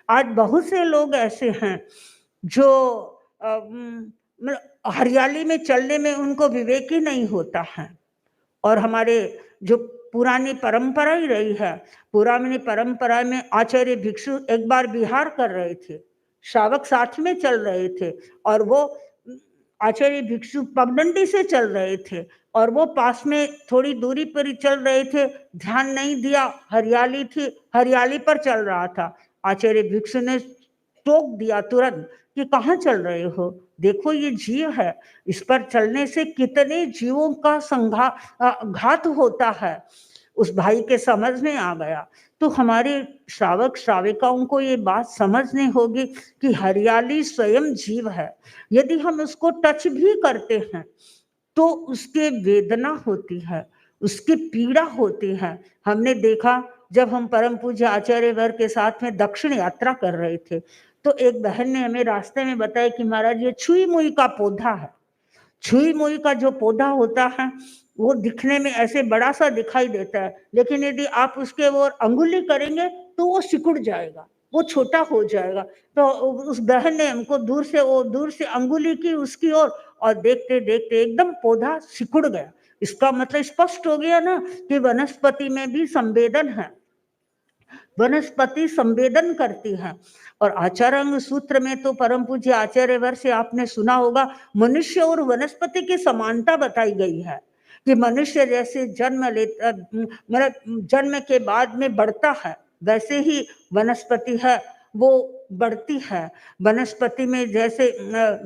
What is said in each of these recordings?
आज बहुत से लोग ऐसे हैं जो मतलब हरियाली में चलने में उनको विवेक ही नहीं होता है। और हमारे जो पुरानी परंपरा ही रही है, पुरानी परंपरा में आचार्य भिक्षु एक बार विहार कर रहे थे, श्रावक साथ में चल रहे थे और वो आचार्य भिक्षु पगडंडी से चल रहे थे और वो पास में थोड़ी दूरी पर ही चल रहे थे, ध्यान नहीं दिया, हरियाली थी, हरियाली पर चल रहा था। आचार्य भिक्षु ने टोक दिया तुरंत कि कहाँ चल रहे हो, देखो ये जीव है, इस पर चलने से कितने जीवों का घात होता है। उस भाई के समझ में आ गया। तो हमारे श्रावक श्राविकाओं को ये बात समझनी होगी कि हरियाली स्वयं जीव है। यदि हम उसको टच भी करते हैं तो उसके वेदना होती है, उसकी पीड़ा होती है। हमने देखा जब हम परम पूज्य आचार्य वर्ग के साथ में दक्षिण यात्रा कर रहे थे, तो एक बहन ने हमें रास्ते में बताया कि महाराज ये छुई मुई का पौधा है। छुई मुई का जो पौधा होता है वो दिखने में ऐसे बड़ा सा दिखाई देता है, लेकिन यदि आप उसके ओर अंगुली करेंगे तो वो सिकुड़ जाएगा, वो छोटा हो जाएगा। तो उस बहन ने हमको दूर से अंगुली की उसकी ओर, और देखते देखते एकदम पौधा सिकुड़ गया। इसका मतलब स्पष्ट हो गया ना कि वनस्पति में भी संवेदन है, वनस्पति संवेदन करती है। और आचार्यांग सूत्र में तो परम पूज्य आचार्यवर से आपने सुना होगा, मनुष्य और वनस्पति की समानता बताई गई है कि मनुष्य जैसे जन्म लेता, मतलब जन्म के बाद में बढ़ता है, वैसे ही वनस्पति है वो बढ़ती है। वनस्पति में जैसे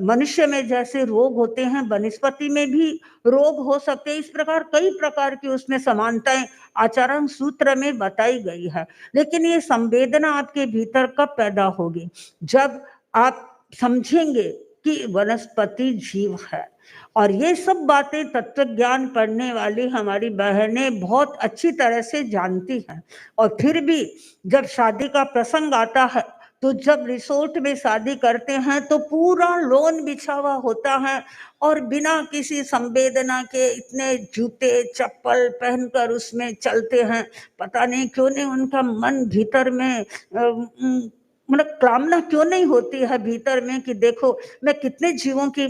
मनुष्य में जैसे रोग होते हैं, वनस्पति में भी रोग हो सकते हैं। इस प्रकार कई प्रकार की उसमें समानताएं आचरण सूत्र में बताई गई है। लेकिन ये संवेदना आपके भीतर कब पैदा होगी? जब आप समझेंगे कि वनस्पति जीव है। और ये सब बातें तत्व ज्ञान पढ़ने वाली हमारी बहनें बहुत अच्छी तरह से जानती हैं। और फिर भी जब शादी का प्रसंग आता है, तो जब रिसोर्ट में शादी करते हैं तो पूरा लॉन बिछा हुआ होता है और बिना किसी संवेदना के इतने जूते चप्पल पहनकर उसमें चलते हैं। पता नहीं क्यों नहीं उनका मन भीतर में मतलब कामना क्यों नहीं होती है भीतर में कि देखो मैं कितने जीवों की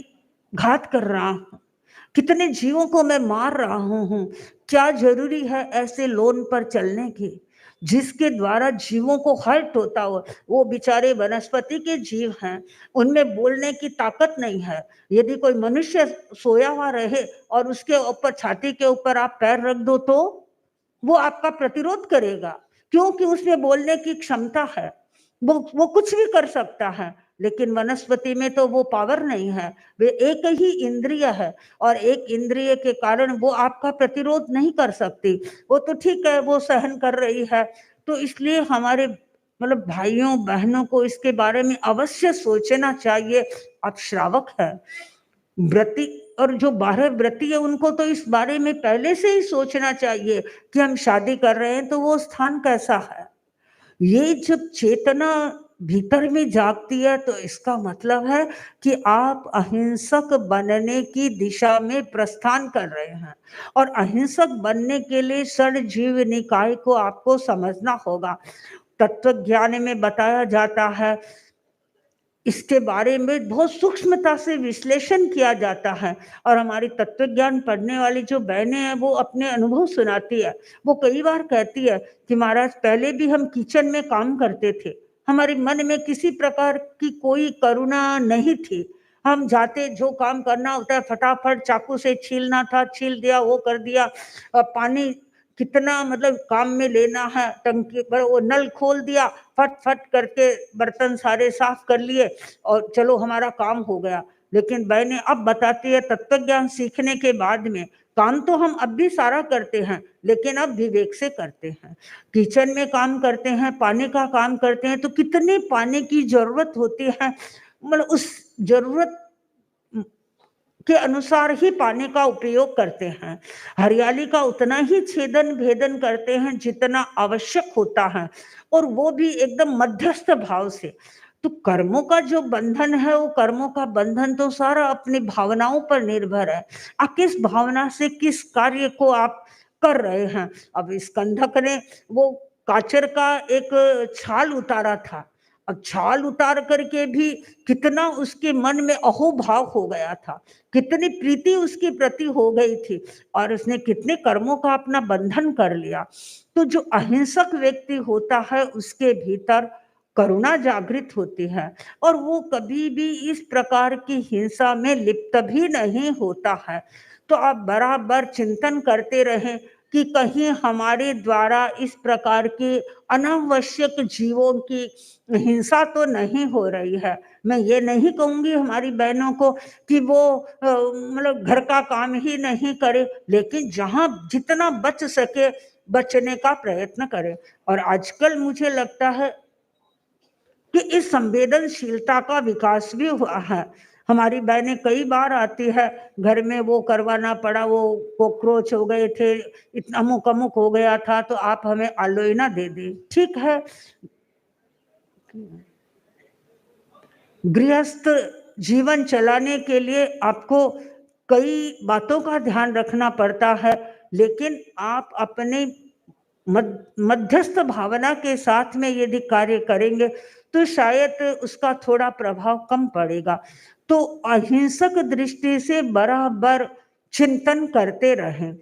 घात कर रहा हूँ, कितने जीवों को मैं मार रहा हूँ। क्या जरूरी है ऐसे लोन पर चलने की जिसके द्वारा जीवों को हर्ट होता हो? वो बेचारे वनस्पति के जीव हैं, उनमें बोलने की ताकत नहीं है। यदि कोई मनुष्य सोया हुआ रहे और उसके ऊपर छाती के ऊपर आप पैर रख दो तो वो आपका प्रतिरोध करेगा, क्योंकि उसमें बोलने की क्षमता है, वो कुछ भी कर सकता है। लेकिन वनस्पति में तो वो पावर नहीं है, वे एक ही इंद्रिय है और एक इंद्रिय के कारण वो आपका प्रतिरोध नहीं कर सकती। वो तो ठीक है, वो सहन कर रही है। तो इसलिए हमारे मतलब भाइयों बहनों को इसके बारे में अवश्य सोचना चाहिए। आप श्रावक है, व्रती, और जो 12 व्रती है उनको तो इस बारे में पहले से ही सोचना चाहिए कि हम शादी कर रहे हैं तो वो स्थान कैसा है। ये जब चेतना भीतर में जागती है तो इसका मतलब है कि आप अहिंसक बनने की दिशा में प्रस्थान कर रहे हैं। और अहिंसक बनने के लिए षड जीव निकाय को आपको समझना होगा। तत्व ज्ञान में बताया जाता है, इसके बारे में बहुत सूक्ष्मता से विश्लेषण किया जाता है। और हमारी तत्व ज्ञान पढ़ने वाली जो बहनें हैं वो अपने अनुभव सुनाती है। वो कई बार कहती है कि महाराज पहले भी हम किचन में काम करते थे, हमारे मन में किसी प्रकार की कोई करुणा नहीं थी। हम जाते, जो काम करना होता है फटाफट चाकू से छीलना था, छील दिया, वो कर दिया। पानी कितना मतलब काम में लेना है, टंकी पर वो नल खोल दिया, फट फट करके बर्तन सारे साफ कर लिए और चलो हमारा काम हो गया। लेकिन बहनें अब बताती है तत्व ज्ञान सीखने के बाद में, काम तो हम अब भी सारा करते हैं लेकिन अब विवेक से करते हैं। किचन में काम करते हैं, पानी का काम करते हैं तो कितने पानी की जरूरत होती है, मतलब उस जरूरत के अनुसार ही पानी का उपयोग करते हैं। हरियाली का उतना ही छेदन भेदन करते हैं जितना आवश्यक होता है, और वो भी एकदम मध्यस्थ भाव से। तो कर्मों का जो बंधन है, वो कर्मों का बंधन तो सारा अपनी भावनाओं पर निर्भर है। आप किस भावना से किस कार्य को आप कर रहे हैं। अब स्कंधक ने वो काचर का एक छाल उतारा था, अब छाल उतार करके भी कितना उसके मन में अहोभाव हो गया था, कितनी प्रीति उसके प्रति हो गई थी और उसने कितने कर्मों का अपना बंधन कर लिया। तो जो अहिंसक व्यक्ति होता है उसके भीतर करुणा जागृत होती है और वो कभी भी इस प्रकार की हिंसा में लिप्त भी नहीं होता है। तो आप बराबर चिंतन करते रहें कि कहीं हमारे द्वारा इस प्रकार के अनावश्यक जीवों की हिंसा तो नहीं हो रही है। मैं ये नहीं कहूँगी हमारी बहनों को कि वो मतलब घर का काम ही नहीं करे, लेकिन जहाँ जितना बच सके बचने का प्रयत्न करें। और आजकल मुझे लगता है कि इस संवेदनशीलता का विकास भी हुआ है। हमारी बहनें कई बार आती है, घर में वो करवाना पड़ा, वो कॉकरोच हो गए थे, इतना अमुक अमुक हो गया था, तो आप हमें आलोइना दे दें। ठीक है, गृहस्थ जीवन चलाने के लिए आपको कई बातों का ध्यान रखना पड़ता है, लेकिन आप अपने मध्यस्थ भावना के साथ में यदि कार्य करेंगे तो शायद उसका थोड़ा प्रभाव कम पड़ेगा। तो अहिंसक दृष्टि से बराबर चिंतन करते रहें